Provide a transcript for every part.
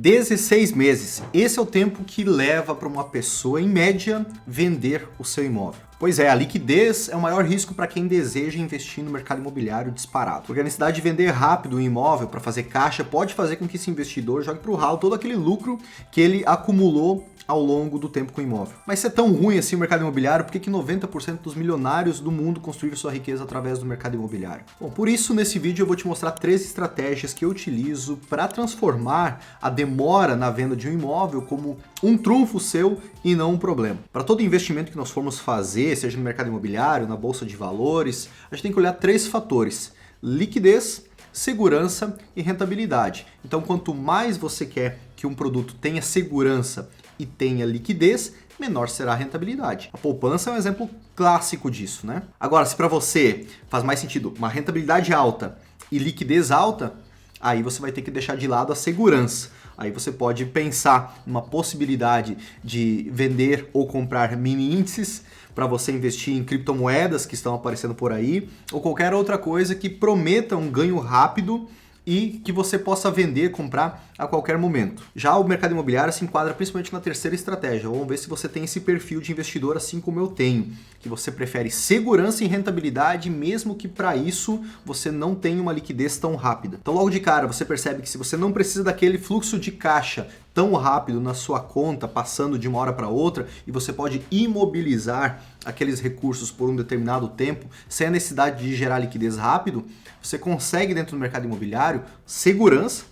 16 meses. Esse é o tempo que leva para uma pessoa, em média, vender o seu imóvel. Pois é, a liquidez é o maior risco para quem deseja investir no mercado imobiliário disparado. Porque a necessidade de vender rápido o imóvel para fazer caixa pode fazer com que esse investidor jogue para o ralo todo aquele lucro que ele acumulou ao longo do tempo com o imóvel. Mas se é tão ruim assim o mercado imobiliário, por que 90% dos milionários do mundo construíram sua riqueza através do mercado imobiliário? Bom, por isso nesse vídeo eu vou te mostrar 3 estratégias que eu utilizo para transformar a demora na venda de um imóvel como um trunfo seu e não um problema. Para todo investimento que nós formos fazer, seja no mercado imobiliário, na bolsa de valores, a gente tem que olhar 3 fatores: liquidez, segurança e rentabilidade. Então, quanto mais você quer que um produto tenha segurança e tenha liquidez, menor será a rentabilidade. A poupança é um exemplo clássico disso, né? Agora, se para você faz mais sentido uma rentabilidade alta e liquidez alta, aí você vai ter que deixar de lado a segurança. Aí você pode pensar numa possibilidade de vender ou comprar mini índices para você investir em criptomoedas que estão aparecendo por aí, ou qualquer outra coisa que prometa um ganho rápido e que você possa vender, comprar a qualquer momento. Já o mercado imobiliário se enquadra principalmente na terceira estratégia. Vamos ver se você tem esse perfil de investidor assim como eu tenho, que você prefere segurança e rentabilidade, mesmo que para isso você não tenha uma liquidez tão rápida. Então logo de cara você percebe que se você não precisa daquele fluxo de caixa tão rápido na sua conta, passando de uma hora para outra, e você pode imobilizar aqueles recursos por um determinado tempo, sem a necessidade de gerar liquidez rápido, você consegue dentro do mercado imobiliário segurança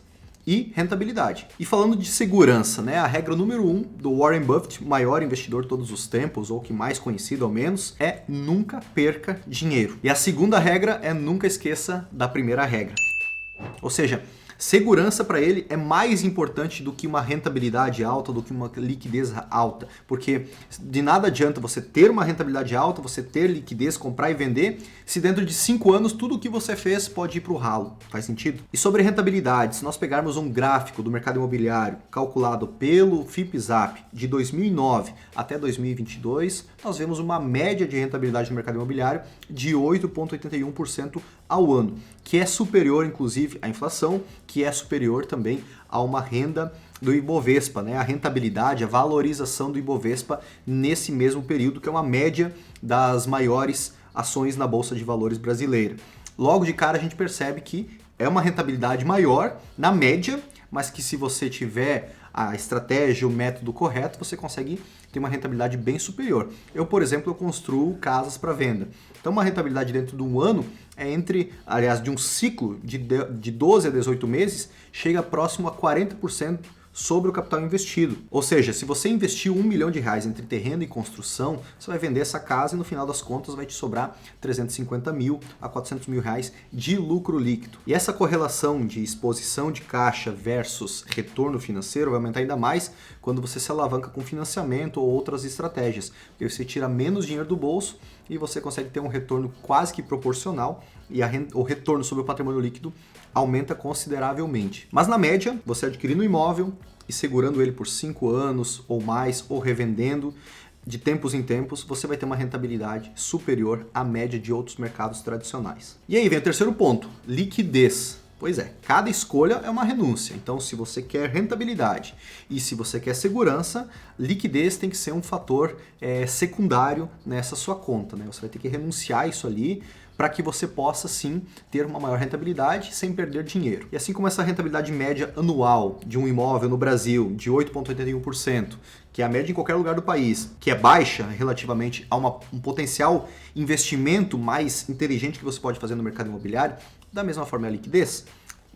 e rentabilidade. E falando de segurança, né, a regra número 1 do Warren Buffett, o maior investidor de todos os tempos, ou que mais conhecido ao menos, é nunca perca dinheiro. E a segunda regra é nunca esqueça da primeira regra. Ou seja, segurança para ele é mais importante do que uma rentabilidade alta, do que uma liquidez alta. Porque de nada adianta você ter uma rentabilidade alta, você ter liquidez, comprar e vender, se dentro de 5 anos tudo o que você fez pode ir para o ralo. Faz sentido? E sobre rentabilidade, se nós pegarmos um gráfico do mercado imobiliário calculado pelo FIPZAP de 2009 até 2022, nós vemos uma média de rentabilidade no mercado imobiliário de 8,81% ao ano, que é superior, inclusive, à inflação, que é superior também a uma renda do Ibovespa, né? A rentabilidade, a valorização do Ibovespa nesse mesmo período, que é uma média das maiores ações na Bolsa de Valores brasileira. Logo de cara a gente percebe que é uma rentabilidade maior na média, mas que se você tiver a estratégia, o método correto, você consegue ter uma rentabilidade bem superior. Eu, por exemplo, eu construo casas para venda. Então, uma rentabilidade dentro de um ano é de um ciclo de 12 a 18 meses, chega próximo a 40% sobre o capital investido. Ou seja, se você investiu R$1 milhão entre terreno e construção, você vai vender essa casa e no final das contas vai te sobrar 350 mil a 400 mil reais de lucro líquido. E essa correlação de exposição de caixa versus retorno financeiro vai aumentar ainda mais quando você se alavanca com financiamento ou outras estratégias. Porque você tira menos dinheiro do bolso e você consegue ter um retorno quase que proporcional e o retorno sobre o patrimônio líquido aumenta consideravelmente. Mas na média, você adquirindo um imóvel e segurando ele por 5 anos ou mais, ou revendendo de tempos em tempos, você vai ter uma rentabilidade superior à média de outros mercados tradicionais. E aí vem o terceiro ponto, liquidez. Pois é, cada escolha é uma renúncia. Então, se você quer rentabilidade e se você quer segurança, liquidez tem que ser um fator secundário nessa sua conta, né? Você vai ter que renunciar a isso ali para que você possa, sim, ter uma maior rentabilidade sem perder dinheiro. E assim como essa rentabilidade média anual de um imóvel no Brasil de 8,81%, que é a média em qualquer lugar do país, que é baixa relativamente a um potencial investimento mais inteligente que você pode fazer no mercado imobiliário, da mesma forma é a liquidez.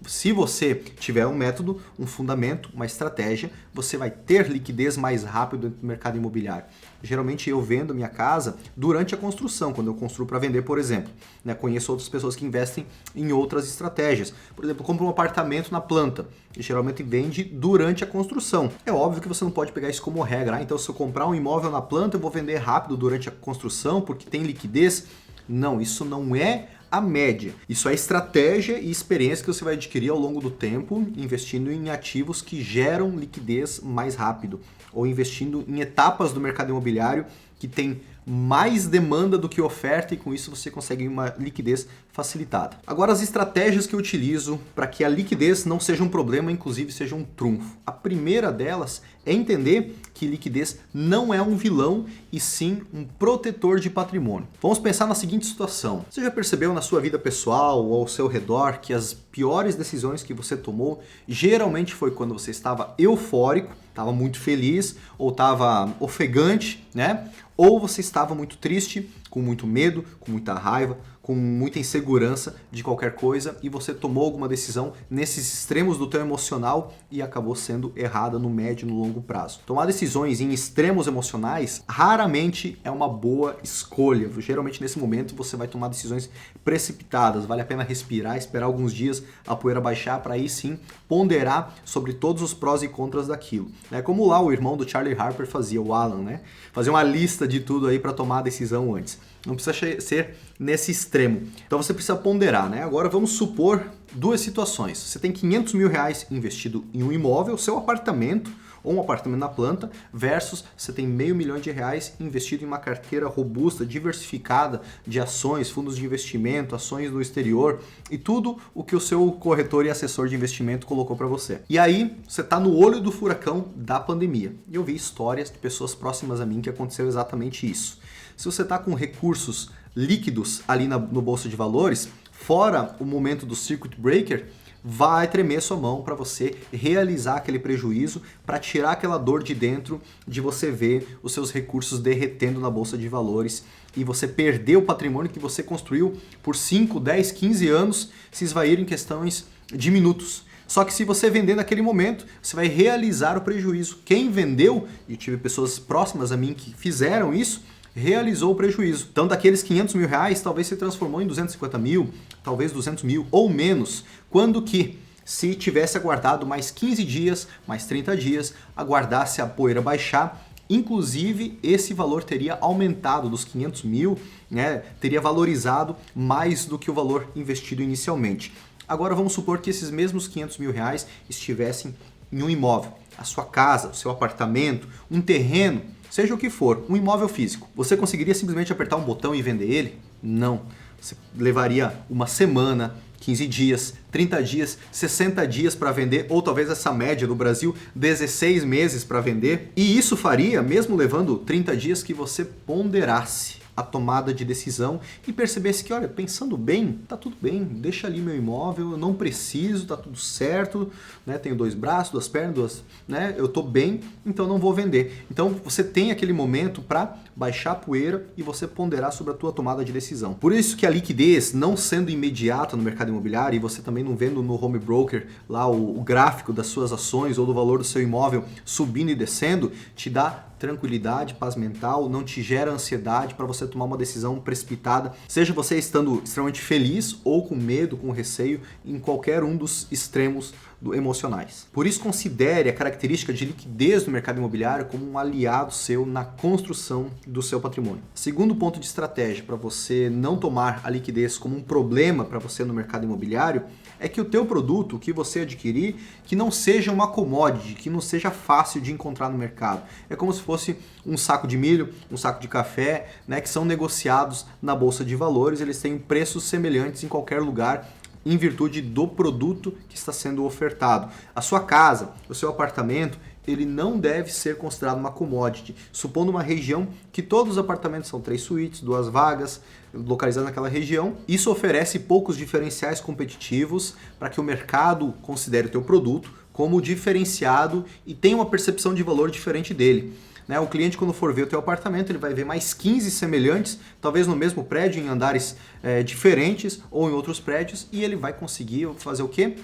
Se você tiver um método, um fundamento, uma estratégia, você vai ter liquidez mais rápido dentro do mercado imobiliário. Geralmente eu vendo minha casa durante a construção, quando eu construo para vender, por exemplo. Né? Conheço outras pessoas que investem em outras estratégias. Por exemplo, compra um apartamento na planta e geralmente vende durante a construção. É óbvio que você não pode pegar isso como regra. Então, se eu comprar um imóvel na planta, eu vou vender rápido durante a construção porque tem liquidez. Não, isso não é a média. Isso é estratégia e experiência que você vai adquirir ao longo do tempo, investindo em ativos que geram liquidez mais rápido, ou investindo em etapas do mercado imobiliário que tem mais demanda do que oferta e com isso você consegue uma liquidez facilitada. Agora, as estratégias que eu utilizo para que a liquidez não seja um problema, inclusive seja um trunfo. A primeira delas é entender que liquidez não é um vilão e sim um protetor de patrimônio. Vamos pensar na seguinte situação. Você já percebeu na sua vida pessoal ou ao seu redor que as piores decisões que você tomou geralmente foi quando você estava eufórico, estava muito feliz ou estava ofegante, né? Ou você estava muito triste, com muito medo, com muita raiva, com muita insegurança de qualquer coisa e você tomou alguma decisão nesses extremos do teu emocional e acabou sendo errada no médio e no longo prazo. Tomar decisões em extremos emocionais raramente é uma boa escolha. Geralmente nesse momento você vai tomar decisões precipitadas. Vale a pena respirar, esperar alguns dias a poeira baixar para aí sim ponderar sobre todos os prós e contras daquilo. É como lá o irmão do Charlie Harper fazia, o Alan, né? Fazer uma lista de tudo aí para tomar a decisão antes. Não precisa ser nesse extremo. Então você precisa ponderar, né? Agora vamos supor duas situações. Você tem 500 mil reais investido em um imóvel, seu apartamento ou um apartamento na planta, versus você tem R$500 mil investido em uma carteira robusta, diversificada de ações, fundos de investimento, ações no exterior e tudo o que o seu corretor e assessor de investimento colocou para você. E aí você está no olho do furacão da pandemia. E eu vi histórias de pessoas próximas a mim que aconteceu exatamente isso. Se você está com recursos líquidos ali no bolsa de valores, fora o momento do circuit breaker, vai tremer sua mão para você realizar aquele prejuízo, para tirar aquela dor de dentro de você ver os seus recursos derretendo na bolsa de valores e você perder o patrimônio que você construiu por 5, 10, 15 anos se esvair em questões de minutos. Só que se você vender naquele momento, você vai realizar o prejuízo. Quem vendeu, e tive pessoas próximas a mim que fizeram isso, realizou o prejuízo. Então daqueles 500 mil reais, talvez se transformou em 250 mil, talvez 200 mil ou menos, quando que se tivesse aguardado mais 15 dias, mais 30 dias, aguardasse a poeira baixar, inclusive esse valor teria aumentado dos 500 mil, né, teria valorizado mais do que o valor investido inicialmente. Agora vamos supor que esses mesmos 500 mil reais estivessem em um imóvel, a sua casa, o seu apartamento, um terreno, seja o que for, um imóvel físico. Você conseguiria simplesmente apertar um botão e vender ele? Não. Você levaria uma semana, 15 dias, 30 dias, 60 dias para vender, ou talvez essa média no Brasil, 16 meses para vender. E isso faria, mesmo levando 30 dias, que você ponderasse a tomada de decisão e percebesse que, olha, pensando bem, tá tudo bem, deixa ali meu imóvel, eu não preciso, tá tudo certo, né? Tenho 2 braços, 2 pernas, né? Eu tô bem, então não vou vender. Então você tem aquele momento para baixar a poeira e você ponderar sobre a tua tomada de decisão. Por isso que a liquidez, não sendo imediata no mercado imobiliário e você também não vendo no home broker lá o gráfico das suas ações ou do valor do seu imóvel subindo e descendo, te dá tranquilidade, paz mental, não te gera ansiedade para você tomar uma decisão precipitada, seja você estando extremamente feliz ou com medo, com receio, em qualquer um dos extremos emocionais. Por isso, considere a característica de liquidez do mercado imobiliário como um aliado seu na construção do seu patrimônio. Segundo ponto de estratégia para você não tomar a liquidez como um problema para você no mercado imobiliário é que o teu produto, o que você adquirir, que não seja uma commodity, que não seja fácil de encontrar no mercado. É como se fosse um saco de milho, um saco de café, né, que são negociados na bolsa de valores, eles têm preços semelhantes em qualquer lugar, em virtude do produto que está sendo ofertado. A sua casa, o seu apartamento, ele não deve ser considerado uma commodity, supondo uma região que todos os apartamentos são 3 suítes, 2 vagas, localizados naquela região. Isso oferece poucos diferenciais competitivos para que o mercado considere o teu produto como diferenciado e tenha uma percepção de valor diferente dele. O cliente, quando for ver o teu apartamento, ele vai ver mais 15 semelhantes, talvez no mesmo prédio, em andares diferentes ou em outros prédios, e ele vai conseguir fazer o quê?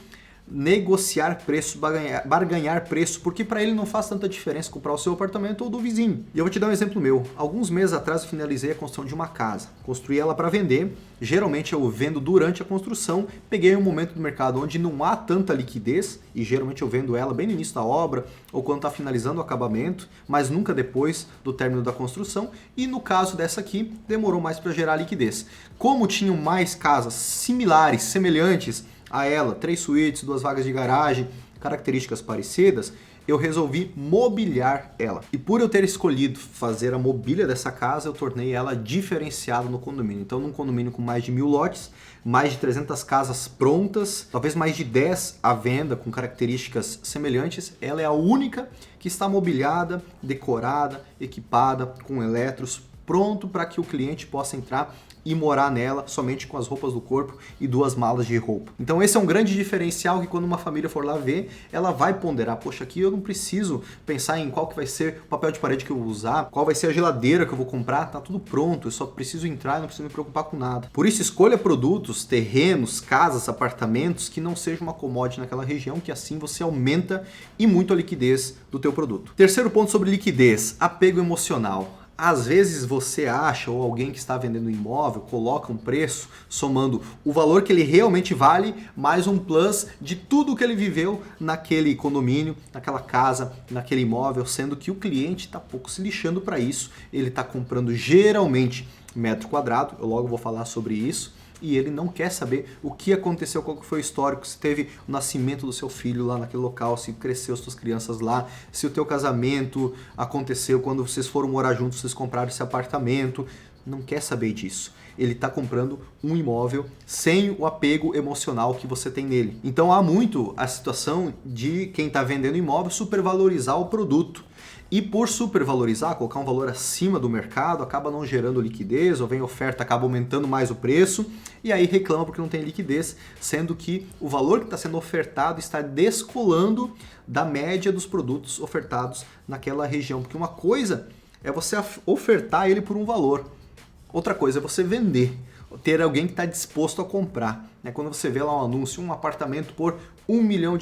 Negociar preço, barganhar preço, porque para ele não faz tanta diferença comprar o seu apartamento ou do vizinho. E eu vou te dar um exemplo meu. Alguns meses atrás eu finalizei a construção de uma casa. Construí ela para vender. Geralmente eu vendo durante a construção. Peguei um momento do mercado onde não há tanta liquidez e geralmente eu vendo ela bem no início da obra ou quando está finalizando o acabamento, mas nunca depois do término da construção. E no caso dessa aqui, demorou mais para gerar liquidez. Como tinham mais casas similares, semelhantes a ela, 3 suítes, 2 vagas de garagem, características parecidas, eu resolvi mobiliar ela. E por eu ter escolhido fazer a mobília dessa casa, eu tornei ela diferenciada no condomínio. Então, num condomínio com mais de 1000 lotes, mais de 300 casas prontas, talvez mais de 10 à venda com características semelhantes, ela é a única que está mobiliada, decorada, equipada, com eletros, pronto para que o cliente possa entrar e morar nela somente com as roupas do corpo e 2 malas de roupa. Então esse é um grande diferencial que quando uma família for lá ver, ela vai ponderar, poxa, aqui eu não preciso pensar em qual que vai ser o papel de parede que eu vou usar, qual vai ser a geladeira que eu vou comprar, tá tudo pronto, eu só preciso entrar e não preciso me preocupar com nada. Por isso escolha produtos, terrenos, casas, apartamentos que não sejam uma commodity naquela região, que assim você aumenta e muito a liquidez do teu produto. Terceiro ponto sobre liquidez, apego emocional. Às vezes você acha, ou alguém que está vendendo um imóvel, coloca um preço somando o valor que ele realmente vale, mais um plus de tudo que ele viveu naquele condomínio, naquela casa, naquele imóvel, sendo que o cliente está pouco se lixando para isso, ele está comprando geralmente metro quadrado, eu logo vou falar sobre isso, e ele não quer saber o que aconteceu, qual que foi o histórico, se teve o nascimento do seu filho lá naquele local, se cresceu as suas crianças lá, se o teu casamento aconteceu quando vocês foram morar juntos, vocês compraram esse apartamento, não quer saber disso. Ele está comprando um imóvel sem o apego emocional que você tem nele. Então há muito a situação de quem está vendendo imóvel supervalorizar o produto. E por supervalorizar, colocar um valor acima do mercado, acaba não gerando liquidez, ou vem oferta, acaba aumentando mais o preço, e aí reclama porque não tem liquidez, sendo que o valor que está sendo ofertado está descolando da média dos produtos ofertados naquela região. Porque uma coisa é você ofertar ele por um valor, outra coisa é você vender, ter alguém que está disposto a comprar. Quando você vê lá um anúncio, um apartamento por R$1 milhão,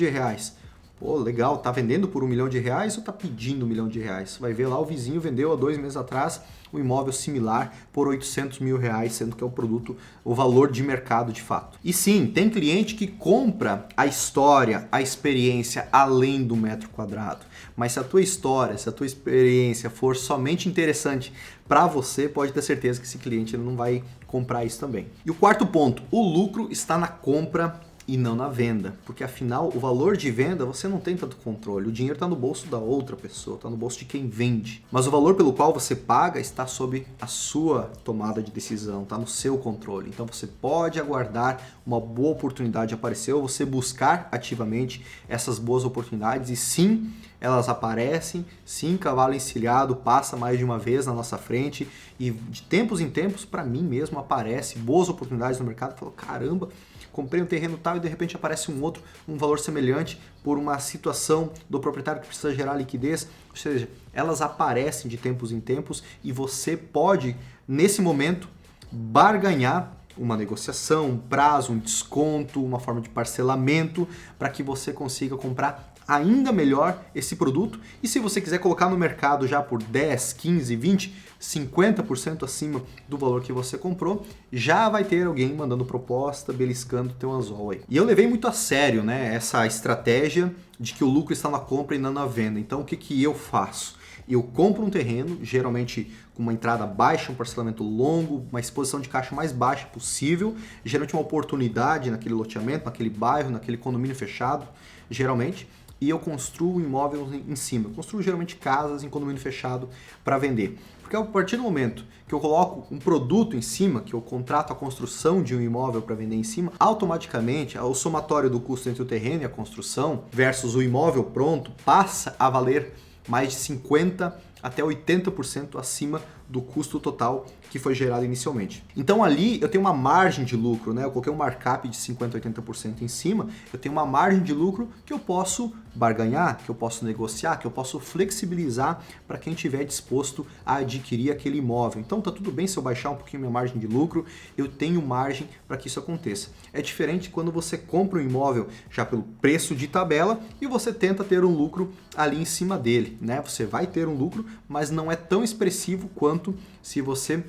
pô, legal, tá vendendo por R$1 milhão ou tá pedindo R$1 milhão? Você vai ver lá, o vizinho vendeu há 2 meses atrás um imóvel similar por R$800 mil, sendo que é o produto, o valor de mercado de fato. E sim, tem cliente que compra a história, a experiência além do metro quadrado. Mas se a tua história, se a tua experiência for somente interessante para você, pode ter certeza que esse cliente não vai comprar isso também. E o quarto ponto, o lucro está na compra e não na venda, porque afinal o valor de venda você não tem tanto controle, o dinheiro está no bolso da outra pessoa, está no bolso de quem vende, mas o valor pelo qual você paga está sob a sua tomada de decisão, está no seu controle, então você pode aguardar uma boa oportunidade aparecer ou você buscar ativamente essas boas oportunidades e sim, elas aparecem, sim, cavalo encilhado passa mais de uma vez na nossa frente e de tempos em tempos para mim mesmo aparece boas oportunidades no mercado, eu falo, caramba, comprei um terreno tal e de repente aparece um outro, um valor semelhante por uma situação do proprietário que precisa gerar liquidez. Ou seja, elas aparecem de tempos em tempos e você pode, nesse momento, barganhar uma negociação, um prazo, um desconto, uma forma de parcelamento para que você consiga comprar ainda melhor esse produto e se você quiser colocar no mercado já por 10, 15, 20, 50% acima do valor que você comprou, já vai ter alguém mandando proposta, beliscando o teu anzol aí. E eu levei muito a sério, essa estratégia de que o lucro está na compra e não na venda. Então o que eu faço? Eu compro um terreno, geralmente com uma entrada baixa, um parcelamento longo, uma exposição de caixa mais baixa possível, geralmente uma oportunidade naquele loteamento, naquele bairro, naquele condomínio fechado, geralmente, e eu construo imóveis em cima. Eu construo geralmente casas em condomínio fechado para vender. Porque a partir do momento que eu coloco um produto em cima, que eu contrato a construção de um imóvel para vender em cima, automaticamente o somatório do custo entre o terreno e a construção versus o imóvel pronto passa a valer mais de 50% até 80% acima do custo total que foi gerado inicialmente. Então ali eu tenho uma margem de lucro, eu coloquei um markup de 50% a 80% em cima, eu tenho uma margem de lucro que eu posso barganhar, que eu posso negociar, que eu posso flexibilizar para quem estiver disposto a adquirir aquele imóvel. Então tá tudo bem se eu baixar um pouquinho minha margem de lucro, eu tenho margem para que isso aconteça. É diferente quando você compra um imóvel já pelo preço de tabela e você tenta ter um lucro ali em cima dele, Você vai ter um lucro, mas não é tão expressivo quanto se você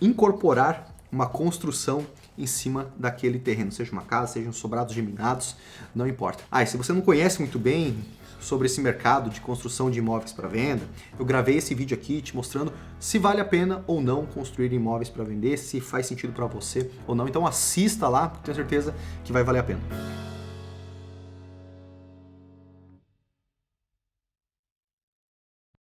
incorporar uma construção em cima daquele terreno, seja uma casa, seja um sobrados geminados, não importa. E se você não conhece muito bem sobre esse mercado de construção de imóveis para venda, eu gravei esse vídeo aqui te mostrando se vale a pena ou não construir imóveis para vender, se faz sentido para você ou não. Então assista lá, tenho certeza que vai valer a pena.